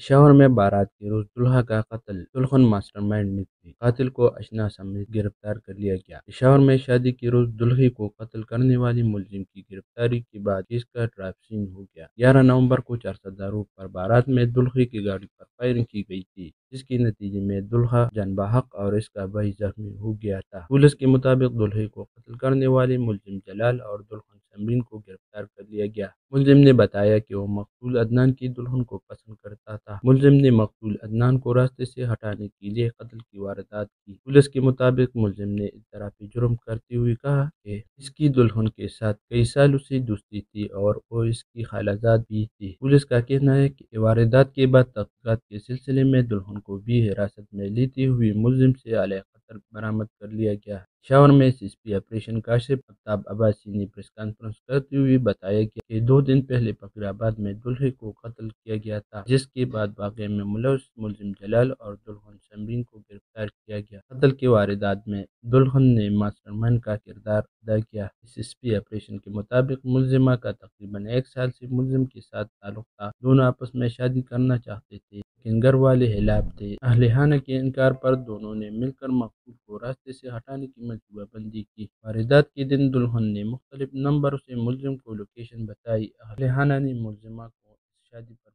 پشاور میں بارات کے روز دلہا کا قتل، دلہن ماسٹر مائنڈ نکلی، قاتل کو اشنا سمیت گرفتار کر لیا گیا۔ پشاور میں شادی کے روز دلہے کو قتل کرنے والی ملزم کی گرفتاری کے بعد کیس کا ٹرائل سین ہو گیا۔ 11 نومبر کو چارسدہ روڈ پر بارات میں دلہے کی گاڑی پر فائرنگ کی گئی تھی، جس کے نتیجے میں دلہا جان بحق اور اس کا بھائی زخمی ہو گیا تھا۔ پولیس کے مطابق دلہے کو قتل کرنے والے ملزم جلال اور دلہن سمرین کو گرفتار کر لیا گیا۔ ملزم نے بتایا کہ وہ مقتول عدنان کی دلہن کو پسند کرتا تھا۔ ملزم نے مقتول عدنان کو راستے سے ہٹانے کے لیے قتل کی واردات کی۔ پولیس کے مطابق ملزم نے اعترافی جرم کرتے ہوئے کہا کہ اس کی دلہن کے ساتھ کئی سالوں سے دوستی تھی اور وہ اس کی خالہ زاد بھی تھی۔ پولیس کا کہنا ہے کہ واردات کے بعد تحقیقات کے سلسلے میں دلہن کو بھی حراست میں لیتے ہوئے ملزم سے اعلی خطر برآمد کر لیا گیا۔ پشاور میں S S P operation Kashif Aftab Abbasi نے پریس کانفرنس کرتے ہوئے بتایا کہ 2 دن پہلے فقیر آباد میں دلہے کو قتل کیا گیا تھا، جس کے بعد واقعے میں ملوث ملزم جلال اور دلہن سمرین کو گرفتار کیا گیا۔ قتل کی واردات میں دلہن نے ماسٹر مائنڈ کا کردار ادا کیا۔ ایس ایس پی آپریشن کے مطابق ملزمہ کا تقریباً 1 سال سے ملزم کے ساتھ تعلق تھا۔ دونوں آپس میں شادی کرنا چاہتے تھے، لیکن گھر والے خلاف تھے۔ اہل خانہ کے انکار پر دونوں نے مل کر مقتول کو راستے سے ہٹانے کی منصوبہ بندی کی۔ واردات کے دن دلہن نے مختلف نمبروں سے ملزم کو لوکیشن بتائی۔ اہل خانہ نے ملزمہ کو اس شادی پر